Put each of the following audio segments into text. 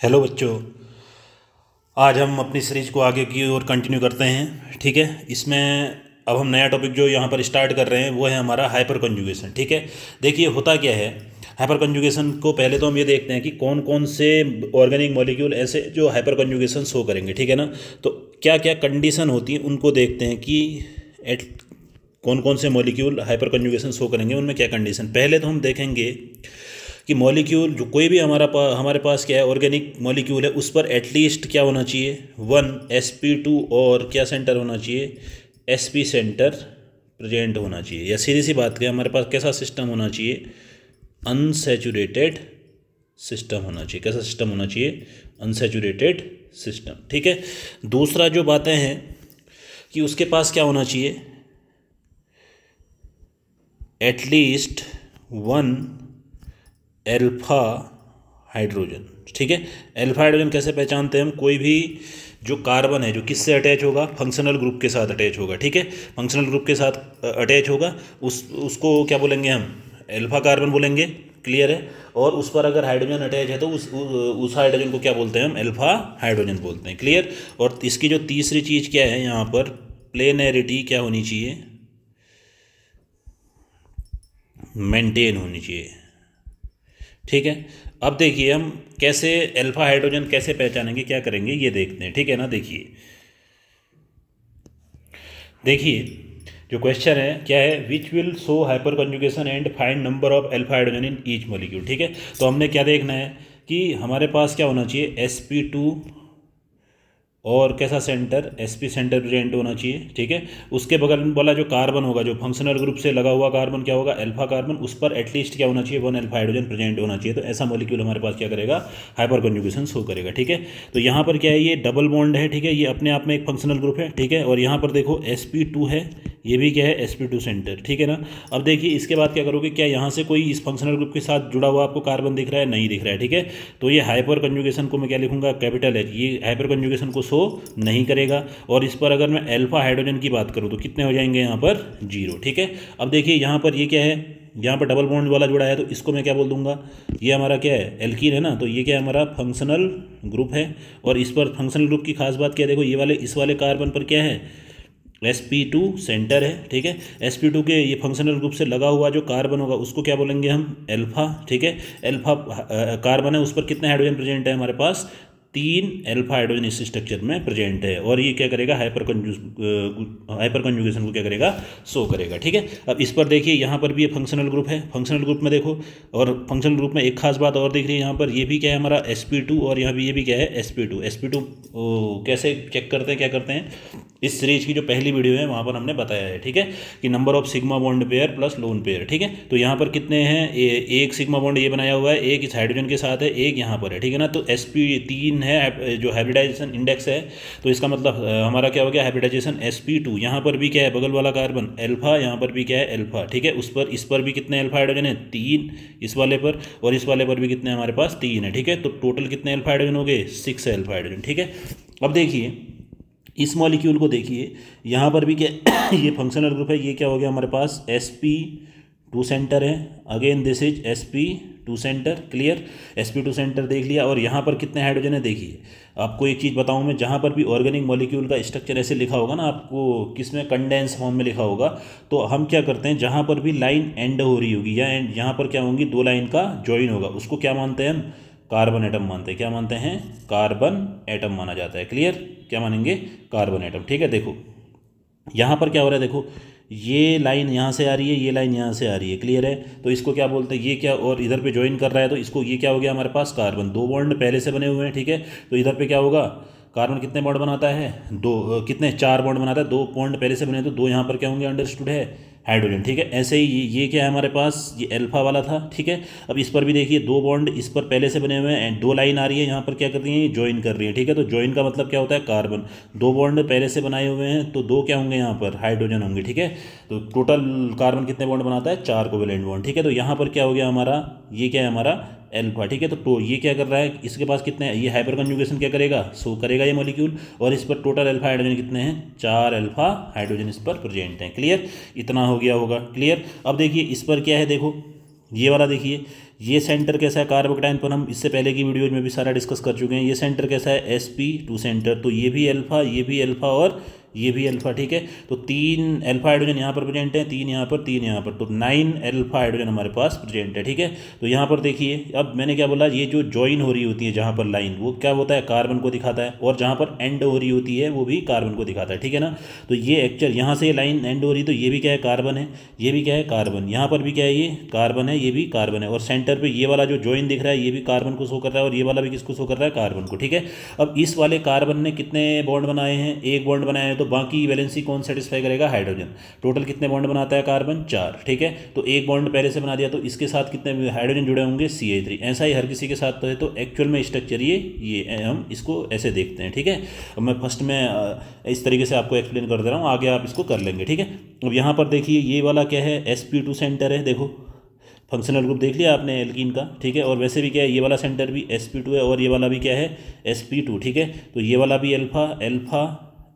Hello बच्चों। आज हम अपनी सीरीज को आगे की ओर कंटिन्यू करते हैं। ठीक है, इसमें अब हम नया टॉपिक जो यहाँ पर स्टार्ट कर रहे हैं वो है हमारा हाइपर कंजुगेशन। ठीक है, देखिए होता क्या है हाइपर कंजुगेशन को। पहले तो हम ये देखते हैं कि कौन कौन से ऑर्गेनिक मॉलिक्यूल ऐसे जो हाइपर कंजुगेशन शो करेंगे। ठीक है ना, तो क्या क्या कंडीशन होती है उनको देखते हैं कि एट कौन कौन से मॉलिक्यूल हाइपर कंजुगेशन शो करेंगे, उनमें क्या कंडीशन। पहले तो हम देखेंगे कि मॉलिक्यूल जो कोई भी हमारे पास क्या है ऑर्गेनिक मॉलिक्यूल है, उस पर एटलीस्ट क्या होना चाहिए, 1sp2 और क्या सेंटर होना चाहिए, sp सेंटर प्रेजेंट होना चाहिए। या सीधी सी बात करें हमारे पास कैसा सिस्टम होना चाहिए, अनसैचुरेटेड सिस्टम होना चाहिए। कैसा सिस्टम होना चाहिए, अनसैचुरेटेड सिस्टम। ठीक है, दूसरा जो बातें हैं कि उसके पास क्या होना चाहिए, एटलीस्ट 1 एल्फा हाइड्रोजन। ठीक है, एल्फा हाइड्रोजन कैसे पहचानते हैं हम, कोई भी जो कार्बन है जो किससे अटैच होगा, फंक्शनल ग्रुप के साथ अटैच होगा। ठीक है, फंक्शनल ग्रुप के साथ अटैच होगा, उसको क्या बोलेंगे हम, एल्फा कार्बन बोलेंगे। क्लियर है, और उस पर अगर हाइड्रोजन अटैच है तो उस हाइड्रोजन को क्या बोलते हैं हम, एल्फा हाइड्रोजन बोलते हैं। क्लियर, और इसकी जो तीसरी चीज़ क्या है यहाँ पर, प्लेनैरिटी क्या होनी चाहिए, मेंटेन होनी चाहिए। ठीक है, अब देखिए हम कैसे अल्फा हाइड्रोजन कैसे पहचानेंगे, क्या करेंगे ये देखते हैं। ठीक है ना, देखिए जो क्वेश्चन है क्या है, which will show hyper conjugation and find number of alpha hydrogen in each molecule. ठीक है, तो हमने क्या देखना है कि हमारे पास क्या होना चाहिए, sp2 और कैसा सेंटर, sp सेंटर प्रेजेंट होना चाहिए। ठीक है, उसके बगल में वाला जो कार्बन होगा, जो फंक्शनल ग्रुप से लगा हुआ कार्बन क्या होगा, अल्फा कार्बन, उस पर एटलीस्ट क्या होना चाहिए, 1 अल्फा हाइड्रोजन प्रेजेंट होना चाहिए। तो ऐसा मॉलिक्यूल हमारे पास क्या करेगा, हाइपर कंजुगेशन शो करेगा। ठीक है, तो यहाँ पर क्या है, ये डबल बॉन्ड है। ठीक है, ये अपने आप में एक फंक्शनल ग्रुप है। ठीक है, और यहाँ पर देखो sp2 है, ये भी क्या है, sp2 सेंटर। ठीक है ना, अब देखिए इसके बाद क्या करोगे, क्या यहाँ से कोई इस फंक्शनल ग्रुप के साथ जुड़ा हुआ आपको कार्बन दिख रहा है, नहीं दिख रहा है। ठीक है, तो ये हाइपर कंजुगेशन को मैं क्या लिखूंगा, कैपिटल H, ये हाइपर कंजुगेशन को शो नहीं करेगा। और इस पर अगर मैं अल्फा हाइड्रोजन की बात करूँ तो कितने हो जाएंगे यहाँ पर, 0। ठीक है, अब देखिए यहाँ पर ये क्या है, यहाँ पर डबल बॉन्ड वाला जुड़ा है, तो इसको मैं क्या बोल दूंगा, ये हमारा क्या है, एल्कीन है ना, तो ये क्या है, हमारा फंक्शनल ग्रुप है। और इस पर फंक्शनल ग्रुप की खास बात क्या है, देखो ये वाले इस वाले कार्बन पर क्या है, sp2 सेंटर है। ठीक है, sp2 के ये फंक्शनल ग्रुप से लगा हुआ जो कार्बन होगा उसको क्या बोलेंगे हम, एल्फा। ठीक है, एल्फा कार्बन है, उस पर कितने हाइड्रोजन प्रेजेंट है, हमारे पास 3 एल्फा हाइड्रोजन इस स्ट्रक्चर में प्रेजेंट है। और ये क्या करेगा, हाइपर कंजुगेशन को क्या करेगा, शो करेगा। ठीक है, अब इस पर देखिए यहाँ पर भी ये फंक्शनल ग्रुप है, फंक्शनल ग्रुप में देखो, और फंक्शनल ग्रुप में एक खास बात और दिख रही है, यहाँ पर ये भी क्या है हमारा sp2, और यहाँ भी ये भी क्या है, sp2 कैसे चेक करते हैं, क्या करते हैं, इस सीरीज की जो पहली वीडियो है वहाँ पर हमने बताया है। ठीक है, कि number of sigma bond pair plus lone pair. ठीक है, तो यहाँ पर कितने हैं, एक सिग्मा बॉन्ड ये बनाया हुआ है, एक इस हाइड्रोजन के साथ है, एक यहाँ पर है। ठीक है ना, तो sp3 है जो हाइब्रिडाइजेशन इंडेक्स है, तो इसका मतलब हमारा क्या हो गया, हाइब्रिडाइजेशन sp2। यहाँ पर भी क्या है, बगल वाला कार्बन अल्फा, यहाँ पर भी क्या है, अल्फा। ठीक है, उस पर इस पर भी कितने अल्फा हाइड्रोजन है, 3 इस वाले पर, और इस वाले पर भी कितने हमारे पास, 3 है। ठीक है, तो टोटल कितने अल्फा हाइड्रोजन हो गए, 6 अल्फा हाइड्रोजन। ठीक है, अब देखिए इस मॉलिक्यूल को देखिए, यहाँ पर भी क्या ये फंक्शनल ग्रुप है, ये क्या हो गया हमारे पास, sp2 सेंटर है, again this is sp2 centre. Clear, sp2 centre देख लिया, और यहाँ पर कितने हाइड्रोजन है, देखिए आपको एक चीज़ बताऊँ मैं, जहाँ पर भी ऑर्गेनिक मॉलिक्यूल का स्ट्रक्चर ऐसे लिखा होगा ना, आपको किसमें, कंडेंस फॉर्म में लिखा होगा, तो हम क्या करते हैं, जहाँ पर भी लाइन एंड हो रही होगी या यहाँ पर क्या होंगी, 2 लाइन का ज्वाइन होगा, उसको क्या मानते हैं हम, कार्बन एटम मानते हैं। क्या मानते हैं, कार्बन एटम माना जाता है। क्लियर, क्या मानेंगे, कार्बन एटम। ठीक है, देखो यहाँ पर क्या हो रहा है, देखो ये लाइन यहाँ से आ रही है, ये लाइन यहाँ से आ रही है। क्लियर है, तो इसको क्या बोलते हैं, ये क्या, और इधर पे ज्वाइन कर रहा है, तो इसको ये क्या हो गया हमारे पास, कार्बन। 2 बॉन्ड पहले से बने हुए हैं। ठीक है, तो इधर पे क्या होगा, कार्बन कितने बॉन्ड बनाता है, 2, कितने, 4 बॉन्ड बनाता है, 2 बॉन्ड पहले से बने, तो 2 यहाँ पर क्या होंगे, अंडरस्टूड है, हाइड्रोजन। ठीक है, ऐसे ही ये क्या है हमारे पास, ये अल्फा वाला था। ठीक है, अब इस पर भी देखिए 2 बॉन्ड इस पर पहले से बने हुए हैं, एंड 2 लाइन आ रही है, यहाँ पर क्या कर रही है, ज्वाइन कर रही है। ठीक है, तो ज्वाइन का मतलब क्या होता है, कार्बन। 2 बॉन्ड पहले से बनाए हुए हैं, तो 2 क्या होंगे यहाँ पर, हाइड्रोजन होंगे। ठीक है, तो टोटल कार्बन कितने बॉन्ड बनाता है, 4 कोवेलेंट बॉन्ड। ठीक है, तो यहाँ पर क्या हो गया हमारा, ये क्या है हमारा अल्फा। ठीक है, तो ये क्या कर रहा है, इसके पास कितने हैं, ये हाइपर कंजुगेशन क्या करेगा, शो करेगा ये मॉलिक्यूल, और इस पर टोटल अल्फा हाइड्रोजन कितने हैं, 4 अल्फा हाइड्रोजन इस पर प्रेजेंट हैं। क्लियर, इतना हो गया होगा। क्लियर, अब देखिए इस पर क्या है, देखो ये वाला देखिए, ये सेंटर कैसा है कार्बोकेटाइन पर, हम इससे पहले की वीडियोज में भी सारा डिस्कस कर चुके हैं। ये सेंटर कैसा है sp2 सेंटर, तो ये भी अल्फा, ये भी अल्फा और ये भी अल्फा, ठीक है। तो 3 अल्फा हाइड्रोजन यहाँ पर प्रेजेंट है, 3 यहाँ पर, 3 यहाँ पर, तो 9 अल्फा हाइड्रोजन हमारे पास प्रेजेंट है, ठीक है। तो यहाँ पर देखिए, अब मैंने क्या बोला, ये जो ज्वाइन हो रही होती है जहाँ पर लाइन, वो क्या होता है, कार्बन को दिखाता है, और जहाँ पर एंड हो रही होती है वो भी कार्बन को दिखाता है, ठीक है ना। तो ये एक्चुअल यहाँ से लाइन एंड हो रही, तो ये भी क्या है, कार्बन है, ये भी क्या है, कार्बन, यहाँ पर भी क्या है, ये कार्बन है, ये भी कार्बन है, और सेंटर पर ये वाला जो ज्वाइन दिख रहा है ये भी कार्बन को शो कर रहा है, और ये वाला भी किसको शो कर रहा है, कार्बन को, ठीक है। अब इस वाले कार्बन ने कितने बॉन्ड बनाए हैं, एक बॉन्ड बनाया है, तो बाकी वैलेंसी कौन सेटिस्फाई करेगा, हाइड्रोजन। टोटल कितने बॉन्ड बनाता है कार्बन, 4, ठीक है। तो एक बॉन्ड पहले से बना दिया, तो इसके साथ कितने हाइड्रोजन जुड़े होंगे, CH3। ऐसा ही हर किसी के साथ तो है, तो एक्चुअल में स्ट्रक्चर ये हम इसको ऐसे देखते हैं, ठीक है। अब मैं फर्स्ट में इस तरीके से आपको एक्सप्लेन कर दे रहा हूँ, आगे आप इसको कर लेंगे, ठीक है। अब यहाँ पर देखिए, ये वाला क्या है, sp2 सेंटर है, देखो फंक्शनल ग्रुप देख लिया आपने एल्कीन का, ठीक है। और वैसे भी क्या है, ये वाला सेंटर भी sp2 है, और ये वाला भी क्या है, sp2, ठीक है। तो ये वाला भी alpha alpha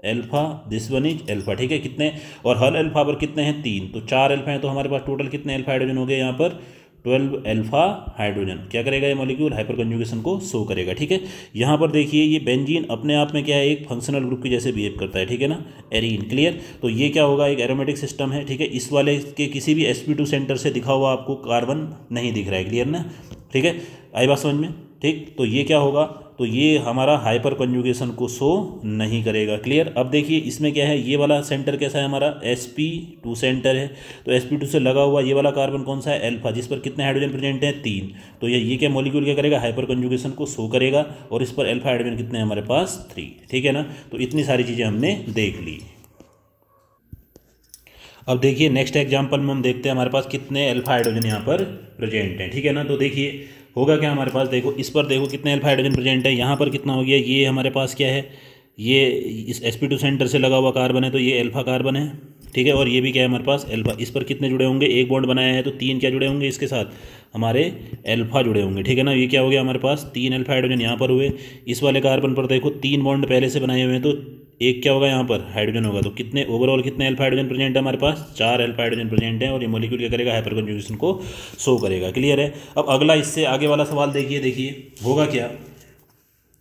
alpha, this one is alpha, ठीक है। कितने, और हर अल्फा पर कितने हैं, 3, तो 4 अल्फा हैं, तो हमारे पास टोटल कितने अल्फा हाइड्रोजन हो गए यहाँ पर, 12 अल्फा हाइड्रोजन। क्या करेगा ये मॉलिक्यूल, हाइपर कंजुगेशन को शो करेगा, ठीक है। यहाँ पर देखिए, ये बेंजीन अपने आप में क्या है, एक फंक्शनल ग्रुप की जैसे बिहेव करता है, ठीक है ना, एरीन, क्लियर। तो ये क्या होगा, एक एरोमेटिक सिस्टम है, ठीक है। इस वाले के किसी भी sp2 सेंटर से दिखा हुआ आपको कार्बन नहीं दिख रहा है, क्लियर ना, ठीक है, आई बात समझ में, ठीक। तो ये क्या होगा, तो ये हमारा हाइपर कंजुगेशन को शो नहीं करेगा, क्लियर। अब देखिए इसमें क्या है, ये वाला सेंटर कैसा है हमारा, sp2 सेंटर है, तो sp2 से लगा हुआ ये वाला कार्बन कौन सा है, अल्फा, जिस पर कितने हाइड्रोजन प्रेजेंट हैं, 3। तो ये क्या मॉलिक्यूल क्या करेगा, हाइपर कंजुगेशन को शो करेगा, और इस पर अल्फा हाइड्रोजन कितने हैं हमारे पास, 3, ठीक है ना। तो इतनी सारी चीज़ें हमने देख ली। अब देखिए नेक्स्ट एग्जाम्पल में हम देखते हैं हमारे पास कितने अल्फा हाइड्रोजन यहाँ पर प्रेजेंट हैं, ठीक है ना। तो देखिए होगा क्या हमारे पास, देखो इस पर देखो कितने अल्फा हाइड्रोजन प्रेजेंट है, यहाँ पर कितना हो गया, ये हमारे पास क्या है, ये इस sp2 सेंटर से लगा हुआ कार्बन है, तो ये अल्फा कार्बन है, ठीक है। और ये भी क्या है हमारे पास अल्फा, इस पर कितने जुड़े होंगे, एक बॉन्ड बनाया है, तो 3 क्या जुड़े होंगे इसके साथ, हमारे अल्फा जुड़े होंगे, ठीक है ना। ये क्या हो गया हमारे पास, 3 अल्फा हाइड्रोजन यहाँ पर हुए। इस वाले कार्बन पर देखो 3 बॉन्ड पहले से बनाए हुए हैं, तो एक क्या होगा यहाँ पर हाइड्रोजन होगा। तो कितने ओवरऑल कितने अल्फा हाइड्रोजन प्रेजेंट है हमारे पास, 4 अल्फा हाइड्रोजन प्रेजेंट है, और ये मॉलिक्यूल क्या करेगा, हाइपर कंजुगेशन को शो करेगा, क्लियर है। अब अगला इससे आगे वाला सवाल देखिए होगा क्या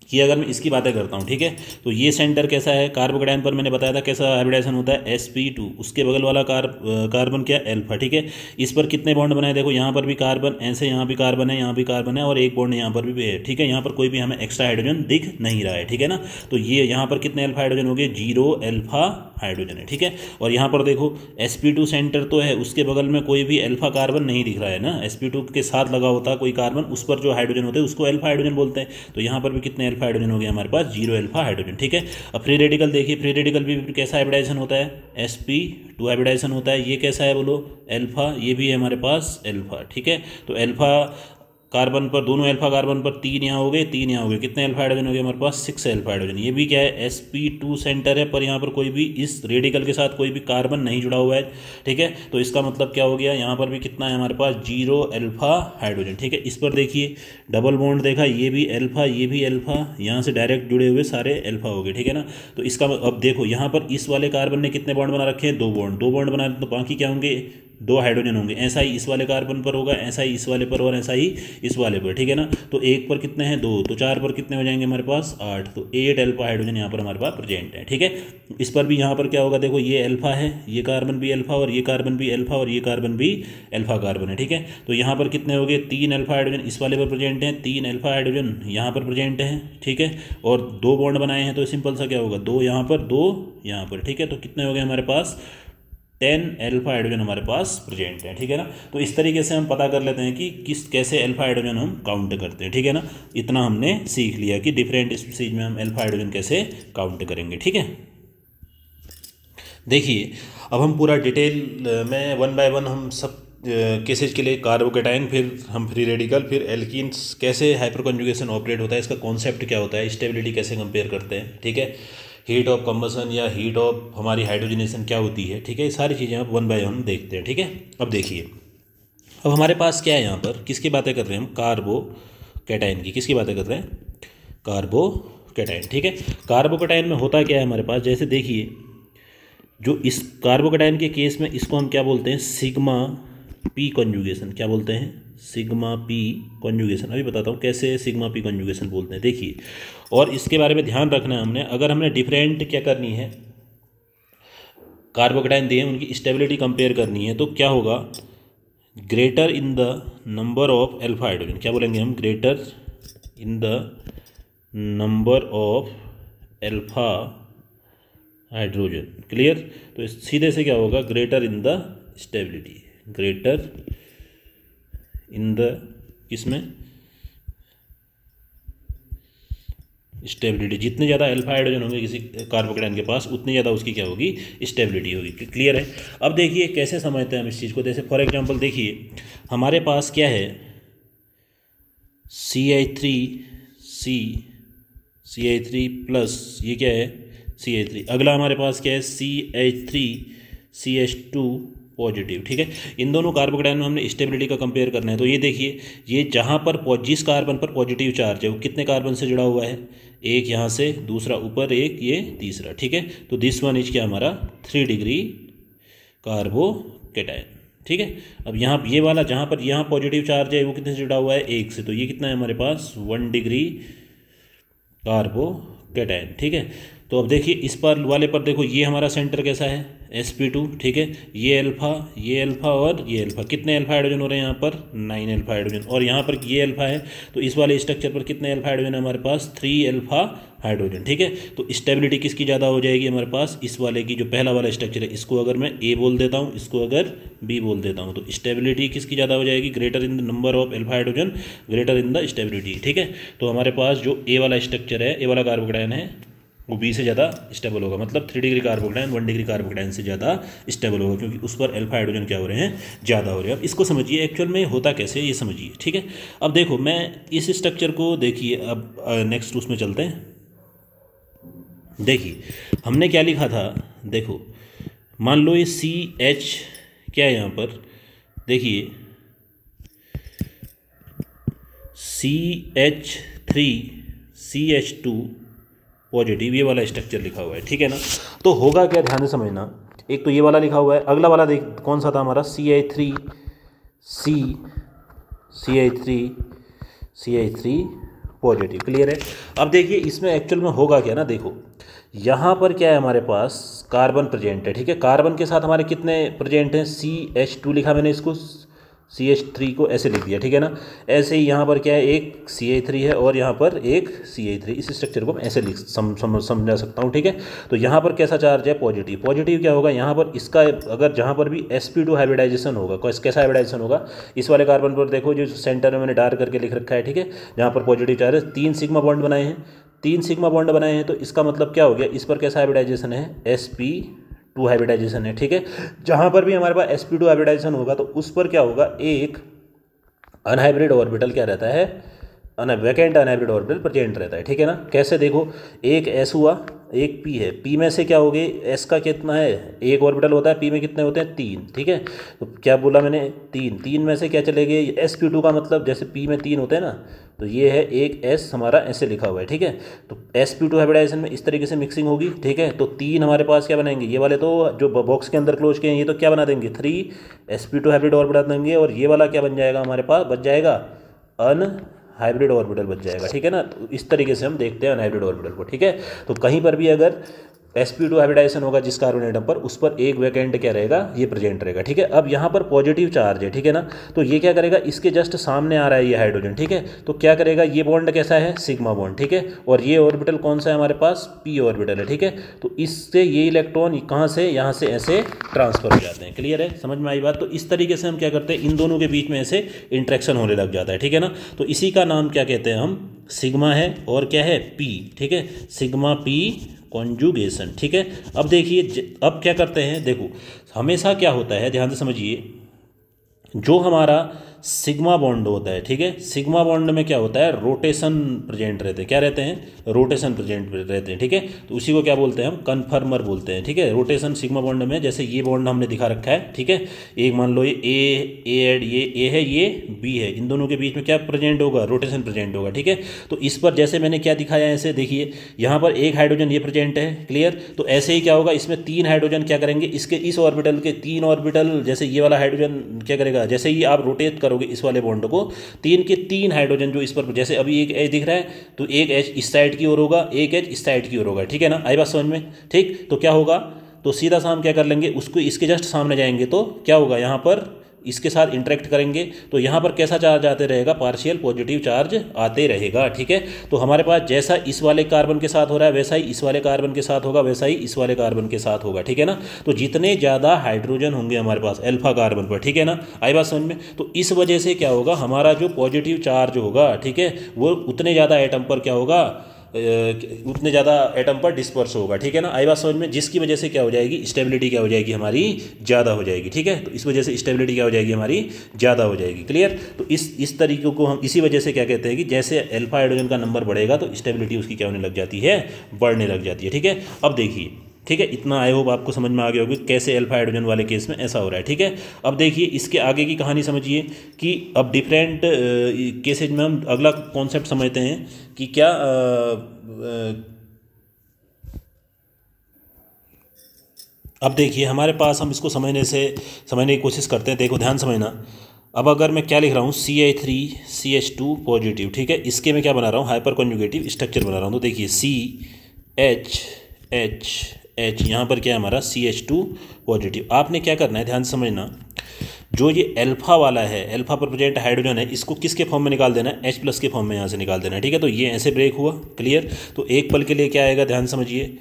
कि अगर मैं इसकी बातें करता हूँ, ठीक है। तो ये सेंटर कैसा है, कार्बोकेटाइन पर मैंने बताया था कैसा हाइब्रिडाइजेशन होता है, sp2, उसके बगल वाला कार्बन क्या अल्फा, ठीक है। इस पर कितने बॉन्ड बनाए, देखो यहाँ पर भी कार्बन, ऐसे यहाँ भी कार्बन है, यहाँ भी कार्बन है, और एक बॉन्ड यहाँ पर भी है, ठीक है। यहाँ पर कोई भी हमें एक्स्ट्रा हाइड्रोजन दिख नहीं रहा है, ठीक है ना। तो ये यहाँ पर कितने अल्फा हाइड्रोजन हो गए, 0 अल्फा हाइड्रोजन है, ठीक है। और यहाँ पर देखो sp2 सेंटर तो है, उसके बगल में कोई भी अल्फा कार्बन नहीं दिख रहा है ना, sp2 के साथ लगा होता है कोई कार्बन, उस पर जो हाइड्रोजन होते हैं उसको अल्फा हाइड्रोजन बोलते हैं। तो यहाँ पर भी कितने अल्फा हाइड्रोजन हो गए हमारे पास, 0 अल्फा हाइड्रोजन, ठीक है। अब फ्री रेडिकल देखिए, फ्री रेडिकल भी कैसा हाइब्रिडाइजेशन होता है, sp2 हाइब्रिडाइजेशन होता है। ये कैसा है बोलो, अल्फा, ये भी है हमारे पास अल्फा, ठीक है। तो अल्फा कार्बन पर, दोनों अल्फा कार्बन पर 3 यहाँ हो गए, 3 यहाँ हो गए, कितने अल्फा हाइड्रोजन हो गए हमारे पास, 6 अल्फा हाइड्रोजन। ये भी क्या है, sp2 सेंटर है, पर यहाँ पर कोई भी इस रेडिकल के साथ कोई भी कार्बन नहीं जुड़ा हुआ है, ठीक है। तो इसका मतलब क्या हो गया, यहाँ पर भी कितना है हमारे पास, 0 अल्फा हाइड्रोजन, ठीक है। इस पर देखिए डबल बॉन्ड देखा, ये भी अल्फा, ये भी अल्फा, यहाँ से डायरेक्ट जुड़े हुए सारे अल्फा हो गए, ठीक है ना। तो इसका अब देखो यहाँ पर इस वाले कार्बन ने कितने बॉन्ड बना रखे हैं, 2 बॉन्ड बना, तो बाकी क्या होंगे, 2 हाइड्रोजन होंगे। ऐसा ही इस वाले कार्बन पर होगा, ऐसा ही इस वाले पर, और ऐसा ही इस वाले पर, ठीक है ना। तो एक पर कितने हैं, 2, तो 4 पर कितने हो जाएंगे हमारे पास, 8, तो 8 अल्फा हाइड्रोजन यहाँ पर हमारे पास प्रेजेंट है, ठीक है। इस पर भी यहाँ पर क्या होगा, देखो ये अल्फा है, ये कार्बन भी अल्फा, और ये कार्बन भी अल्फा, और ये कार्बन भी अल्फा कार्बन है, ठीक है। तो यहाँ पर कितने हो गए, 3 अल्फा हाइड्रोजन इस वाले पर प्रेजेंट हैं, 3 अल्फा हाइड्रोजन यहाँ पर प्रेजेंट हैं, ठीक है। और 2 बॉन्ड बनाए हैं, तो सिंपल सा क्या होगा, 2 यहाँ पर, 2 यहाँ पर, ठीक है। तो कितने हो गए हमारे पास, 10 अल्फा हाइड्रोजन हमारे पास प्रेजेंट है, ठीक है ना। तो इस तरीके से हम पता कर लेते हैं कि कैसे अल्फा हाइड्रोजन हम काउंट करते हैं, ठीक है ना। इतना हमने सीख लिया कि डिफरेंट स्पीशीज में हम अल्फा हाइड्रोजन कैसे काउंट करेंगे, ठीक है। देखिए अब हम पूरा डिटेल में 1 बाय 1 हम सब केसेज के लिए, कार्बोकेटाइन, फिर हम फ्री रेडिकल, फिर एल्कीन्स, कैसे हाइपर कंजुगेशन ऑपरेट होता है, इसका कॉन्सेप्ट क्या होता है, स्टेबिलिटी कैसे कंपेयर करते हैं, ठीक है। हीट ऑफ कंबसन या हीट ऑफ हमारी हाइड्रोजनेशन क्या होती है, ठीक है। ये सारी चीज़ें अब 1 बाय 1 देखते हैं, ठीक है। अब देखिए अब हमारे पास क्या है, यहाँ पर किसकी बातें कर रहे हैं हम, कार्बोकेटाइन की, किसकी बातें कर रहे हैं, कार्बोकेटाइन, ठीक है। कार्बोकेटाइन में होता क्या है हमारे पास, जैसे देखिए जो इस कार्बोकेटाइन के केस में इसको हम क्या बोलते हैं, सिग्मा पी कॉन्जुगेशन, क्या बोलते हैं, सिग्मा पी कॉन्जुगेशन। अभी बताता हूँ कैसे सिग्मा पी कॉन्जुगेशन बोलते हैं, देखिए। और इसके बारे में ध्यान रखना है हमने, अगर हमने डिफरेंट क्या करनी है, कार्बोकेटाइन दिए उनकी स्टेबिलिटी कंपेयर करनी है, तो क्या होगा, greater in the number of alpha hydrogen, क्या बोलेंगे हम, greater in the number of alpha hydrogen. Clear. तो सीधे से क्या होगा, greater in the stability, greater in the किसमें, स्टेबिलिटी। जितने ज़्यादा अल्फा हाइड्रोजन होंगे किसी कार्बोकेटाइन के पास, उतनी ज़्यादा उसकी क्या होगी, स्टेबिलिटी होगी। क्लियर है। अब देखिए कैसे समझते हैं हम इस चीज़ को। जैसे फॉर एग्जांपल देखिए हमारे पास क्या है, CH3 प्लस ये क्या है, CH3। अगला हमारे पास क्या है, CH3CH2 पॉजिटिव। ठीक है, इन दोनों कार्बोकेटाइन में हमने स्टेबिलिटी का कंपेयर करना है। तो ये देखिए, ये जहाँ पर जिस कार्बन पर पॉजिटिव चार्ज है वो कितने कार्बन से जुड़ा हुआ है, एक यहाँ से, दूसरा ऊपर, एक ये तीसरा। ठीक है, तो दिस वन इज क्या हमारा 3 डिग्री कार्बोकेटाइन। ठीक है, अब यहाँ ये वाला जहाँ पर यहाँ पॉजिटिव चार्ज है वो कितने से जुड़ा हुआ है, एक से, तो ये कितना है हमारे पास 1 डिग्री कार्बोकेटाइन। ठीक है, तो अब देखिए इस पर वाले पर देखो, ये हमारा सेंटर कैसा है, sp2। ठीक है, ये अल्फा और ये अल्फा, कितने अल्फा हाइड्रोजन हो रहे हैं यहाँ पर, 9 अल्फा हाइड्रोजन। और यहाँ पर ये अल्फा है, तो इस वाले स्ट्रक्चर पर कितने अल्फा हाइड्रोजन है हमारे पास, 3 अल्फा हाइड्रोजन। ठीक है, तो स्टेबिलिटी किसकी ज़्यादा हो जाएगी हमारे पास, इस वाले की, जो पहला वाला स्ट्रक्चर है, इसको अगर मैं A बोल देता हूँ, इसको अगर B बोल देता हूँ, तो स्टेबिलिटी किसकी ज़्यादा हो जाएगी, greater in the number of alpha hydrogen, greater in the stability. ठीक है, तो हमारे पास जो A वाला स्ट्रक्चर है, A वाला कार्बोकेटाइन है, वो B से ज़्यादा स्टेबल होगा। मतलब 3 डिग्री कार्बोकेटाइन 1 डिग्री कार्बोकेटाइन से ज़्यादा स्टेबल होगा, क्योंकि उस पर अल्फा हाइड्रोजन क्या हो रहे हैं, ज़्यादा हो रहे हैं। अब इसको समझिए एक्चुअल में होता कैसे, ये समझिए। ठीक है, अब देखो मैं इस स्ट्रक्चर को देखिए, अब नेक्स्ट उसमें चलते हैं। देखिए हमने क्या लिखा था, देखो मान लो ये CH क्या है यहाँ पर, देखिए CH3CH2 पॉजिटिव, ये वाला स्ट्रक्चर लिखा हुआ है। ठीक है ना, तो होगा क्या, ध्यान से समझना। एक तो ये वाला लिखा हुआ है, अगला वाला देख कौन सा था हमारा, CH3 पॉजिटिव। क्लियर है। अब देखिए इसमें एक्चुअल में होगा क्या ना, देखो यहाँ पर क्या है हमारे पास, कार्बन प्रेजेंट है। ठीक है, कार्बन के साथ हमारे कितने प्रेजेंट हैं, CH2 लिखा मैंने, इसको CH3 को ऐसे लिख दिया। ठीक है ना, ऐसे ही यहाँ पर क्या है, एक CH3 है और यहाँ पर एक CH3। इस स्ट्रक्चर को मैं ऐसे समझा सकता हूँ। ठीक है, तो यहाँ पर कैसा चार्ज है, पॉजिटिव। पॉजिटिव क्या होगा, यहाँ पर इसका अगर जहाँ पर भी sp2 हाइब्रिडाइजेशन होगा, कैसा हाइब्रिडाइजेशन होगा, इस वाले कार्बन पर देखो जो सेंटर में मैंने डार्क करके लिख रखा है। ठीक है, जहाँ पर पॉजिटिव चार्ज है, 3 सिग्मा बॉन्ड बनाए हैं, 3 सिग्मा बॉन्ड बनाए हैं, तो इसका मतलब क्या हो गया, इस पर कैसा हाइब्रिडाइजेशन है, sp2 हाइब्रिडाइजेशन है। ठीक है, जहाँ पर भी हमारे पास sp2 हाइब्रिडाइजेशन होगा तो उस पर क्या होगा, एक अनहाइब्रिड ऑर्बिटल क्या रहता है, वैकेंट अनहाइब्रिड ऑर्बिटल प्रेजेंट रहता है। ठीक है ना, कैसे देखो, एक S हुआ, एक P है, P में से क्या हो गए, S का कितना है, एक ऑर्बिटल होता है, P में कितने होते हैं, 3। ठीक है, तो क्या बोला मैंने, 3 में से क्या चले गए, sp2 का मतलब जैसे P में 3 होते हैं ना, तो ये है एक S हमारा ऐसे लिखा हुआ है। ठीक है, तो sp2 हाइब्रिडाइजेशन में इस तरीके से मिक्सिंग होगी। ठीक है, तो 3 हमारे पास क्या बनाएंगे, ये वाले तो जो बॉक्स के अंदर क्लोज के हैं, ये तो क्या बना देंगे, 3 sp2 हाइब्रिड ऑर्बिटल देंगे, और ये वाला क्या बन जाएगा हमारे पास, बच जाएगा हाइब्रिड ऑर्बिटल बच जाएगा। ठीक है ना, तो इस तरीके से हम देखते हैं अनहाइब्रिड ऑर्बिटल को। ठीक है, तो कहीं पर भी अगर sp2 हाइब्रिडाइजेशन होगा जिस कार्बन एटम पर, उस पर एक वैकेंट क्या रहेगा, ये प्रेजेंट रहेगा। ठीक है, अब यहाँ पर पॉजिटिव चार्ज है। ठीक है ना, तो ये क्या करेगा, इसके जस्ट सामने आ रहा है ये हाइड्रोजन। ठीक है, तो क्या करेगा, ये बॉन्ड कैसा है, सिग्मा बॉन्ड। ठीक है, और ये ऑर्बिटल कौन सा है हमारे पास, p ऑर्बिटल है। ठीक है, तो इससे ये इलेक्ट्रॉन कहाँ से, यहाँ से ऐसे ट्रांसफर हो जाते हैं। क्लियर है, समझ में आई बात। तो इस तरीके से हम क्या करते हैं, इन दोनों के बीच में ऐसे इंट्रैक्शन होने लग जाता है। ठीक है ना, तो इसी का नाम क्या कहते हैं हम, सिग्मा है, और क्या है, p। ठीक है, सिग्मा p कॉन्जुगेशन। ठीक है, अब देखिए अब क्या करते हैं, देखो हमेशा क्या होता है, ध्यान से समझिए, जो हमारा सिग्मा बॉन्ड होता है, ठीक है। सिग्मा बॉन्ड में क्या होता है, रोटेशन प्रेजेंट रहते हैं, क्या रहते हैं, रोटेशन प्रेजेंट रहते हैं, ठीक है। तो उसी को क्या बोलते हैं हम, कन्फर्मर बोलते हैं, ठीक है। रोटेशन सिग्मा बॉन्ड में, जैसे ये बॉन्ड हमने दिखा रखा है, ठीक है। एक मान लो ये ए है, ये बी है, इन दोनों के बीच में क्या प्रेजेंट होगा, रोटेशन प्रेजेंट होगा, ठीक है। तो इस पर जैसे मैंने क्या दिखाया है, ऐसे देखिए यहाँ पर एक हाइड्रोजन ये प्रेजेंट है, क्लियर। तो ऐसे ही क्या होगा, इसमें 3 हाइड्रोजन क्या करेंगे, इसके इस ऑर्बिटल के 3 ऑर्बिटल, जैसे ये वाला हाइड्रोजन क्या करेगा, जैसे ही आप रोटेट करोगे इस वाले बॉन्ड को, 3 के 3 हाइड्रोजन जो इस पर, जैसे अभी एक एच दिख रहा है तो एक एच इस साइड की ओर होगा, एक एच इस साइड की ओर होगा, ठीक है ना, आई बात समझ में, ठीक। तो क्या होगा, तो सीधा सा हम क्या कर लेंगे, उसको इसके जस्ट सामने जाएंगे तो क्या होगा, यहाँ पर इसके साथ इंटरेक्ट करेंगे तो यहाँ पर कैसा चार्ज आते रहेगा, पार्शियल पॉजिटिव चार्ज आते रहेगा, ठीक है। तो हमारे पास जैसा इस वाले कार्बन के साथ हो रहा है वैसा ही इस वाले कार्बन के साथ होगा, वैसा ही इस वाले कार्बन के साथ होगा, ठीक है ना। तो जितने ज़्यादा हाइड्रोजन होंगे हमारे पास अल्फा कार्बन पर, ठीक है ना, आई बात समझ में। तो इस वजह से क्या होगा, हमारा जो पॉजिटिव चार्ज होगा, ठीक है, वो उतने ज़्यादा एटम पर क्या होगा, उतने ज़्यादा एटम पर डिस्पर्स होगा, ठीक है ना, आई बात समझ में। जिसकी वजह से क्या हो जाएगी, स्टेबिलिटी क्या हो जाएगी हमारी, ज़्यादा हो जाएगी, ठीक है। तो इस वजह से स्टेबिलिटी क्या हो जाएगी हमारी, ज़्यादा हो जाएगी, क्लियर। तो इस तरीके को हम इसी वजह से क्या कहते हैं कि जैसे अल्फा हाइड्रोजन का नंबर बढ़ेगा तो स्टेबिलिटी उसकी क्या होने लग जाती है, बढ़ने लग जाती है, ठीक है। अब देखिए, ठीक है, इतना आई होप आपको समझ में आ गया होगा कैसे अल्फा हाइड्रोजन वाले केस में ऐसा हो रहा है, ठीक है। अब देखिए इसके आगे की कहानी समझिए कि अब डिफरेंट केसेज में हम अगला कॉन्सेप्ट समझते हैं कि क्या अब देखिए हमारे पास, हम इसको समझने की कोशिश करते हैं, देखो ध्यान समझना। अब अगर मैं क्या लिख रहा हूँ, CH3CH2 पॉजिटिव, ठीक है, इसके मैं क्या बना रहा हूँ, हाइपर कॉन्जुगेटिव स्ट्रक्चर बना रहा हूँ। तो देखिए CH यहाँ पर क्या है हमारा, CH2 पॉजिटिव। आपने क्या करना है, ध्यान समझना, जो ये अल्फा वाला है, अल्फा पर प्रेजेंट हाइड्रोजन है, इसको किसके फॉर्म में निकाल देना है, H+ के फॉर्म में यहाँ से निकाल देना है, ठीक है। तो ये ऐसे ब्रेक हुआ, क्लियर। तो एक पल के लिए क्या आएगा, ध्यान समझिए,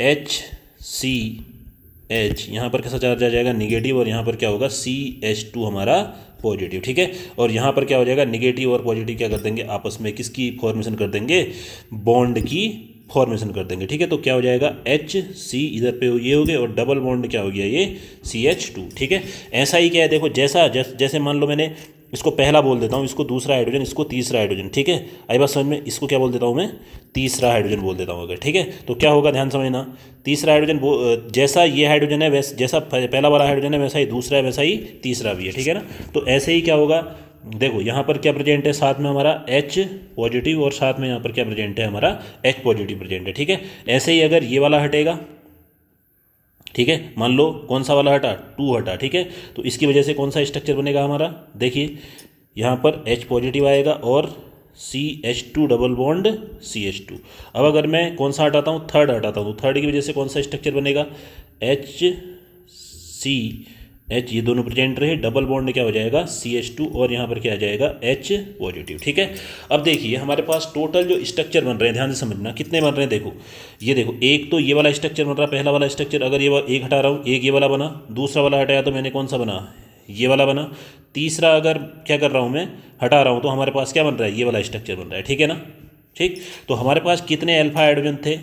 HCH, यहाँ पर कैसा चार्ज आ जाएगा, निगेटिव, और यहाँ पर क्या होगा, CH2 हमारा पॉजिटिव, ठीक है। और यहाँ पर क्या हो जाएगा, निगेटिव और पॉजिटिव क्या कर देंगे, आपस में किसकी फॉर्मेशन कर देंगे, बॉन्ड की फॉर्मेशन कर देंगे, ठीक है। तो क्या हो जाएगा, HC इधर पे ये हो गया, और डबल बॉन्ड क्या हो गया, ये CH2, ठीक है। ऐसा ही क्या है, देखो जैसे मान लो मैंने इसको पहला बोल देता हूँ, इसको दूसरा हाइड्रोजन, इसको तीसरा हाइड्रोजन, ठीक है, आई बात समझ में। इसको क्या बोल देता हूँ मैं, तीसरा हाइड्रोजन बोल देता हूँ अगर, ठीक है। तो क्या होगा, ध्यान समझना, तीसरा हाइड्रोजन जैसा ये हाइड्रोजन है वैसे, जैसा पहला वाला हाइड्रोजन है वैसा ही दूसरा है, वैसा ही तीसरा भी है, ठीक है ना। तो ऐसे ही क्या होगा, देखो यहाँ पर क्या प्रेजेंट है, साथ में हमारा H पॉजिटिव, और साथ में यहाँ पर क्या प्रेजेंट है, हमारा H पॉजिटिव प्रेजेंट है, ठीक है। ऐसे ही अगर ये वाला हटेगा, ठीक है, मान लो कौन सा वाला हटा, 2 हटा, ठीक है। तो इसकी वजह से कौन सा स्ट्रक्चर बनेगा हमारा, देखिए यहाँ पर H पॉजिटिव आएगा और CH2 डबल बॉन्ड CH2। अब अगर मैं कौन सा हटाता हूँ, थर्ड हटाता हूँ, तो थर्ड की वजह से कौन सा स्ट्रक्चर बनेगा, HCH, ये दोनों प्रेजेंट रहे, डबल बॉन्ड क्या हो जाएगा, CH2, और यहाँ पर क्या आ जाएगा, H पॉजिटिव, ठीक है। अब देखिए हमारे पास टोटल जो स्ट्रक्चर बन रहे हैं, ध्यान से समझना कितने बन रहे हैं, देखो ये देखो, एक तो ये वाला स्ट्रक्चर बन रहा है, पहला वाला स्ट्रक्चर, अगर ये एक हटा रहा हूँ, एक ये वाला बना, दूसरा वाला हटाया तो मैंने कौन सा बना, ये वाला बना, तीसरा अगर क्या कर रहा हूँ मैं, हटा रहा हूँ, तो हमारे पास क्या बन रहा है, ये वाला स्ट्रक्चर बन रहा है, ठीक है ना, ठीक। तो हमारे पास कितने अल्फा हाइड्रोजन थे,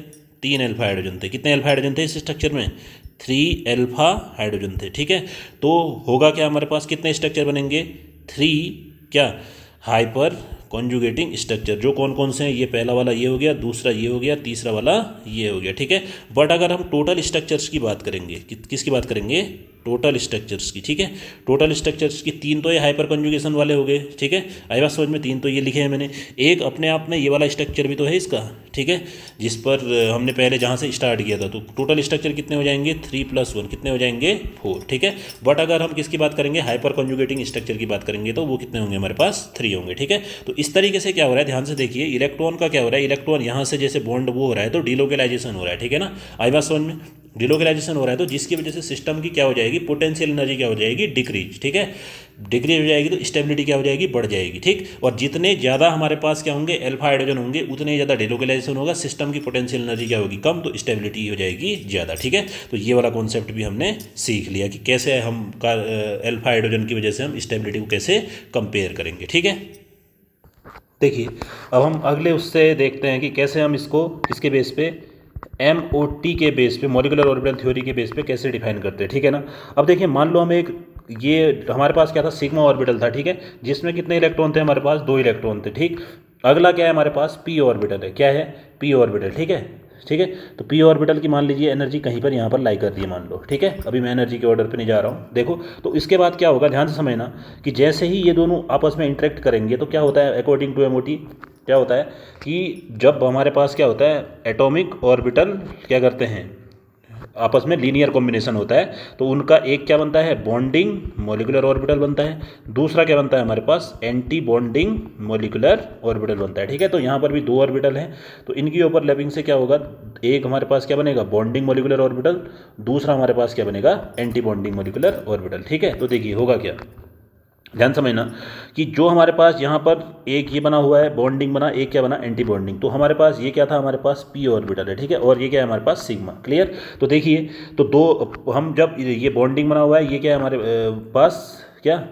3 अल्फा हाइड्रोजन थे। कितने अल्फा हाइड्रोजन थे इस स्ट्रक्चर में, 3 अल्फा हाइड्रोजन थे, ठीक है। तो होगा क्या, हमारे पास कितने स्ट्रक्चर बनेंगे, 3 क्या, हाइपर कॉन्जुगेटिंग स्ट्रक्चर। जो कौन कौन से हैं, ये पहला वाला ये हो गया, दूसरा ये हो गया, तीसरा वाला ये हो गया, ठीक है। बट अगर हम टोटल स्ट्रक्चर्स की बात करेंगे, किसकी बात करेंगे, टोटल स्ट्रक्चर्स की, ठीक है। टोटल स्ट्रक्चर्स की 3 तो ये हाइपर कॉन्जुगेशन वाले हो गए, ठीक है, आई बात समझ में। 3 तो ये लिखे हैं मैंने, एक अपने आप में ये वाला स्ट्रक्चर भी तो है इसका, ठीक है, जिस पर हमने पहले जहाँ से स्टार्ट किया था। तो टोटल स्ट्रक्चर कितने हो जाएंगे, 3+1 कितने हो जाएंगे, 4, ठीक है। बट अगर हम किसकी बात करेंगे, हाइपर कॉन्जुगेटिंग स्ट्रक्चर की बात करेंगे, तो वो कितने होंगे हमारे पास, 3 होंगे, ठीक है। तो इस तरीके से क्या हो रहा है, ध्यान से देखिए, इलेक्ट्रॉन का क्या हो रहा है, इलेक्ट्रॉन यहाँ से जैसे बॉन्ड वो हो रहा है तो डिलोकेलाइजेशन हो रहा है, ठीक है ना, आई बात समझ में। डिलोकेलाइजेशन हो रहा है तो जिसकी वजह से सिस्टम की क्या हो जाएगी, पोटेंशियल एनर्जी क्या हो जाएगी, डिक्रीज, ठीक है। डिक्रीज हो जाएगी तो स्टेबिलिटी क्या हो जाएगी, बढ़ जाएगी, ठीक। और जितने ज़्यादा हमारे पास क्या होंगे, अल्फा हाइड्रोजन होंगे, उतने ज़्यादा डिलोकेलाइजेशन होगा, सिस्टम की पोटेंशियल एनर्जी क्या होगी, कम, तो स्टेबिलिटी हो जाएगी ज़्यादा, ठीक है। तो ये वाला कॉन्सेप्ट भी हमने सीख लिया कि कैसे हम अल्फा हाइड्रोजन की वजह से हम स्टेबिलिटी को कैसे कंपेयर करेंगे, ठीक है। देखिए अब हम अगले उससे देखते हैं कि कैसे हम इसको इसके बेस पे MOT के बेस पे, मॉलिक्यूलर ऑर्बिटल थ्योरी के बेस पे कैसे डिफाइन करते हैं, ठीक है ना। अब देखिए मान लो हम एक ये हमारे पास क्या था, सिग्मा ऑर्बिटल था, ठीक है, जिसमें कितने इलेक्ट्रॉन थे हमारे पास, 2 इलेक्ट्रॉन थे, ठीक। अगला क्या है हमारे पास, पी ऑर्बिटल है, क्या है, पी ऑर्बिटल, ठीक है, ठीक है। तो पी ऑर्बिटल की मान लीजिए एनर्जी कहीं पर यहाँ पर लाई कर दी है, मान लो, ठीक है। अभी मैं एनर्जी के ऑर्डर पे नहीं जा रहा हूँ, देखो। तो इसके बाद क्या होगा, ध्यान से समझना कि जैसे ही ये दोनों आपस में इंटरेक्ट करेंगे तो क्या होता है, अकॉर्डिंग टू एमओटी क्या होता है कि जब हमारे पास क्या होता है, एटॉमिक ऑर्बिटल क्या करते हैं, आपस में लीनियर कॉम्बिनेशन होता है, तो उनका एक क्या बनता है, बॉन्डिंग मॉलिक्यूलर ऑर्बिटल बनता है, दूसरा क्या बनता है हमारे पास, एंटी बॉन्डिंग मॉलिक्यूलर ऑर्बिटल बनता है, ठीक है। तो यहाँ पर भी 2 ऑर्बिटल हैं, तो इनकी ओवरलैपिंग से क्या होगा, एक हमारे पास क्या बनेगा, बॉन्डिंग मॉलिक्यूलर ऑर्बिटल, दूसरा हमारे पास क्या बनेगा, एंटी बॉन्डिंग मॉलिक्यूलर ऑर्बिटल, ठीक है। तो देखिए होगा क्या, ध्यान समझना कि जो हमारे पास यहाँ पर एक ये बना हुआ है बॉन्डिंग बना, एक क्या बना, एंटी बॉन्डिंग। तो हमारे पास ये क्या था, हमारे पास पी ऑर्बिटल है, ठीक है, और ये क्या है हमारे पास, सिग्मा, क्लियर। तो देखिए, तो दो हम जब ये बॉन्डिंग बना हुआ है, ये क्या है हमारे पास, क्या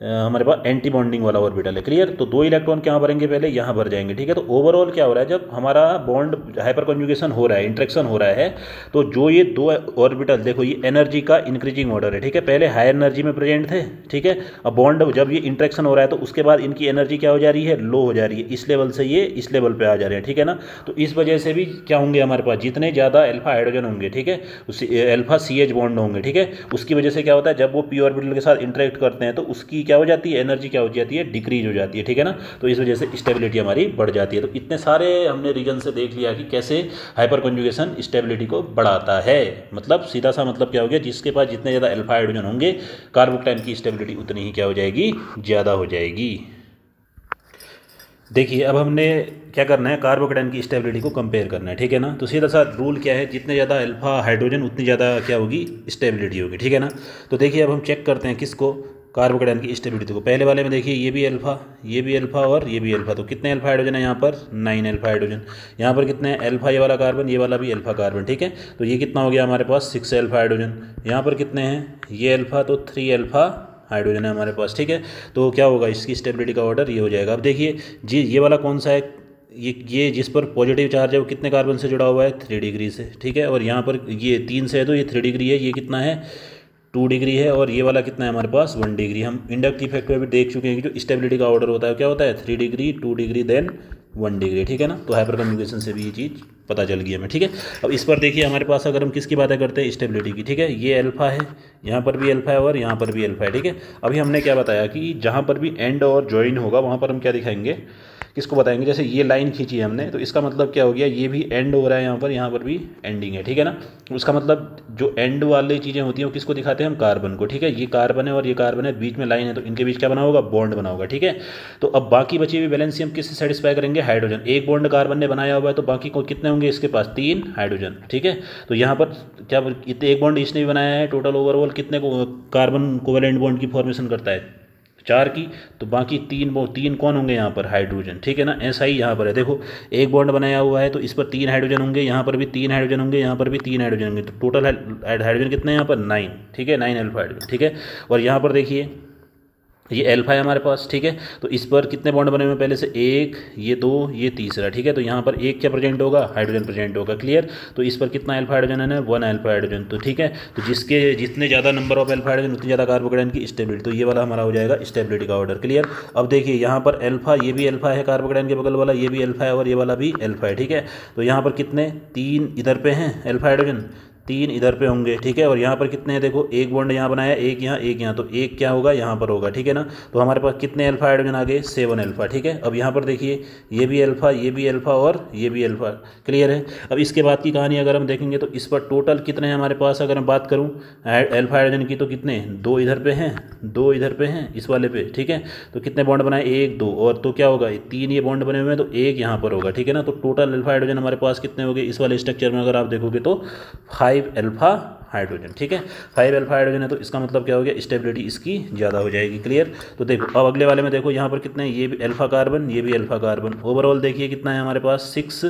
हमारे पास एंटी बॉन्डिंग वाला ऑर्बिटल है, क्लियर। तो 2 इलेक्ट्रॉन कहाँ भरेंगे, पहले यहाँ भर जाएंगे, ठीक है। तो ओवरऑल क्या हो रहा है, जब हमारा बॉन्ड हाइपर कॉन्जुगेशन हो रहा है, इंट्रैक्शन हो रहा है, तो जो ये 2 ऑर्बिटल, देखो ये एनर्जी का इंक्रीजिंग ऑर्डर है, ठीक है। पहले हायर एनर्जी में प्रेजेंट थे, ठीक है। अब बॉन्ड जब ये इंट्रैक्शन हो रहा है तो उसके बाद इनकी एनर्जी क्या हो जा रही है, लो हो जा रही है, इस लेवल से ये इस लेवल पर आ जा रहे हैं, ठीक है ना। तो इस वजह से भी क्या होंगे हमारे पास, जितने ज़्यादा अल्फा हाइड्रोजन होंगे, ठीक है, उस अल्फा CH बॉन्ड होंगे, ठीक है, उसकी वजह से क्या होता है, जब वो पी ऑर्बिटल के साथ इंटरेक्ट करते हैं तो उसकी क्या हो जाती है, एनर्जी क्या हो जाती है, डिक्रीज हो जाती है, ठीक है ना। तो इस वजह से स्टेबिलिटी हमारी बढ़ जाती है। तो इतने सारे हमने रीजन से देख लिया कि कैसे हाइपर कॉन्जुगेशन स्टेबिलिटी को बढ़ाता है। मतलब सीधा सा मतलब क्या हो गया, जिसके पास जितने ज़्यादा अल्फा हाइड्रोजन होंगे, कार्बोकटाइन की स्टेबिलिटी उतनी ही क्या हो जाएगी, ज़्यादा हो जाएगी। देखिए अब हमने क्या करना है, कार्बोकटाइन की स्टेबिलिटी को कंपेयर करना है, ठीक है ना। तो सीधा सा रूल क्या है, जितने ज़्यादा अल्फा हाइड्रोजन उतनी ज़्यादा क्या होगी, स्टेबिलिटी होगी, ठीक है ना। तो देखिए अब हम चेक करते हैं किसको, कार्बोकटाइन की स्टेबिलिटी को। पहले वाले में देखिए ये भी अल्फा, ये भी अल्फा और ये भी अल्फा, तो कितने अल्फा हाइड्रोजन है यहाँ पर, 9 अल्फा हाइड्रोजन। यहाँ पर कितने अल्फा, ये वाला कार्बन, ये वाला भी अल्फा कार्बन, ठीक है। तो ये कितना हो गया हमारे पास, 6 अल्फा हाइड्रोजन। यहाँ पर कितने हैं, ये अल्फा, तो 3 अल्फा हाइड्रोजन है हमारे पास, ठीक है। तो क्या होगा, इसकी स्टेबिलिटी का ऑर्डर ये हो जाएगा। अब देखिए जी, ये वाला कौन सा है, ये जिस पर पॉजिटिव चार्ज है वो कितने कार्बन से जुड़ा हुआ है, 3 डिग्री से, ठीक है। और यहाँ पर ये 3 से है तो ये 3 डिग्री है, ये कितना है, 2 डिग्री है, और ये वाला कितना है हमारे पास, 1 डिग्री। हम इंडक्टिव इफेक्ट में भी देख चुके हैं कि जो स्टेबिलिटी का ऑर्डर होता है क्या होता है, 3 डिग्री, 2 डिग्री, देन 1 डिग्री, ठीक है ना। तो हाइपर कन्जुगेशन से भी ये चीज़ पता चल गई हमें, ठीक है। अब इस पर देखिए हमारे पास अगर हम किसकी बातें करते हैं, स्टेबिलिटी की, ठीक है। ये अल्फा है, यहाँ पर भी अल्फा है और यहाँ पर भी अल्फा है, ठीक है। अभी हमने क्या बताया कि जहाँ पर भी एंड और ज्वाइन होगा वहाँ पर हम क्या दिखाएंगे, किसको बताएंगे, जैसे ये लाइन खींची है हमने, तो इसका मतलब क्या हो गया, ये भी एंड हो रहा है यहाँ पर भी एंडिंग है, ठीक है ना। उसका मतलब जो एंड वाली चीज़ें होती हैं वो किसको दिखाते हैं, हम कार्बन को, ठीक है। ये कार्बन है और ये कार्बन है, बीच में लाइन है, तो इनके बीच क्या बना होगा, बॉन्ड बना होगा, ठीक है। तो अब बाकी बची हुई बैलेंस हम किससे सेटिस्फाई करेंगे, हाइड्रोजन। एक बॉन्ड कार्बन ने बनाया हुआ है तो बाकी को कितने होंगे, इसके पास 3 हाइड्रोजन, ठीक है। तो यहाँ पर क्या इतने, एक बॉन्ड इसने भी बनाया है, टोटल ओवरऑल कितने को कार्बन कोवेलेंट बॉन्ड की फॉर्मेशन करता है, 4 की। तो बाकी 3 कौन होंगे यहाँ पर, हाइड्रोजन, ठीक है ना। ऐसा ही यहाँ पर है, देखो एक बॉन्ड बनाया हुआ है तो इस पर 3 हाइड्रोजन होंगे, यहाँ पर भी 3 हाइड्रोजन होंगे, यहाँ पर भी 3 हाइड्रोजन होंगे, तो टोटल हाइड्रोजन कितने हैं यहाँ पर, 9, ठीक है, 9 अल्फा हाइड्रोजन, ठीक है। और यहाँ पर देखिए ये अल्फा है हमारे पास, ठीक है। तो इस पर कितने बॉन्ड बने हुए हैं, पहले से 1, ये 2, ये तीसरा, ठीक है। तो यहाँ पर एक क्या प्रेजेंट होगा, हाइड्रोजन प्रेजेंट होगा, क्लियर। तो इस पर कितना अल्फा हाइड्रोजन है ना, 1 अल्फा हाइड्रोजन, तो ठीक है। तो जिसके जितने ज़्यादा नंबर ऑफ अल्फा हाइड्रोजन उतनी ज़्यादा कार्बोकटाइन की स्टेबिलिटी, तो ये वाला हमारा हो जाएगा स्टेबिलिटी का ऑर्डर, क्लियर। अब देखिए यहाँ पर अल्फा, ये भी अल्फा है कार्बोकटाइन के बगल वाला, ये भी अल्फा है और ये वाला भी अल्फा है, ठीक है। तो यहाँ पर कितने, 3 इधर पे हैं अल्फा हाइड्रोजन, 3 इधर पे होंगे, ठीक है। और यहाँ पर कितने हैं, देखो एक बॉन्ड यहाँ बनाया, एक यहाँ, तो एक क्या होगा यहाँ पर होगा, ठीक है ना। तो हमारे पास कितने अल्फा हाइड्रोजन आ गए, 7 अल्फा, ठीक है। अब यहाँ पर देखिए ये भी अल्फा, ये भी अल्फा और ये भी अल्फा, क्लियर है। अब इसके बाद की कहानी अगर हम देखेंगे तो इस पर टोटल कितने हैं हमारे पास, अगर मैं बात करूँ अल्फा हाइड्रोजन की, तो कितने, 2 इधर पे हैं, 2 इधर पे हैं इस वाले पे, ठीक है। तो कितने बॉन्ड बनाए, 1, 2, और तो क्या होगा, 3 ये बॉन्ड बने हुए हैं, तो एक यहाँ पर होगा, ठीक है ना। तो टोटल अल्फा हाइड्रोजन हमारे पास कितने हो गए इस वाले स्ट्रक्चर में, अगर आप देखोगे तो 5 अल्फा हाइड्रोजन, ठीक है। 5 अल्फा हाइड्रोजन है, तो इसका मतलब क्या हो गया, स्टेबिलिटी इसकी ज़्यादा हो जाएगी, क्लियर। तो देखो अब अगले वाले में देखो यहाँ पर कितने हैं, ये भी अल्फा कार्बन, ये भी अल्फा कार्बन, ओवरऑल देखिए कितना है हमारे पास, 6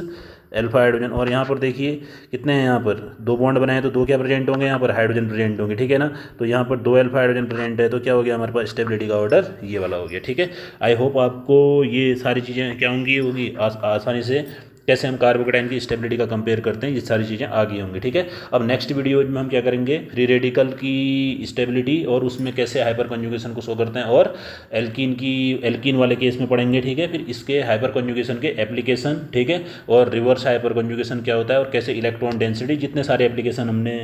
अल्फा हाइड्रोजन। और यहाँ पर देखिए कितने हैं, यहाँ पर 2 बॉन्ड बनाए तो 2 क्या प्रेजेंट होंगे, यहाँ पर हाइड्रोजन प्रेजेंट होंगे, ठीक है ना। तो यहाँ पर 2 अल्फा हाइड्रोजन प्रेजेंट है, तो क्या हो गया हमारे पास, स्टेबिलिटी का ऑर्डर ये वाला हो गया, ठीक है। आई होप आपको ये सारी चीज़ें क्या होंगी आसानी से कैसे हम कार्बोकेटाइन की स्टेबिलिटी का कंपेयर करते हैं, ये सारी चीज़ें आगे होंगी। ठीक है, अब नेक्स्ट वीडियो में हम क्या करेंगे, फ्री रेडिकल की स्टेबिलिटी और उसमें कैसे हाइपर कंजुगेशन को शो करते हैं, और एल्कीन वाले केस में पढ़ेंगे। ठीक है, फिर इसके हाइपर कंजुगेशन के एप्लीकेशन, ठीक है, और रिवर्स हाइपर कंजुगेशन क्या होता है और कैसे इलेक्ट्रॉन डेंसिटी, जितने सारे एप्लीकेशन हमने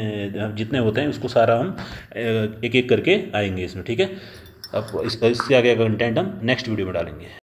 जितने होते हैं उसको सारा हम एक एक करके आएंगे इसमें। ठीक है, अब इससे आगे का कंटेंट हम नेक्स्ट वीडियो में डालेंगे।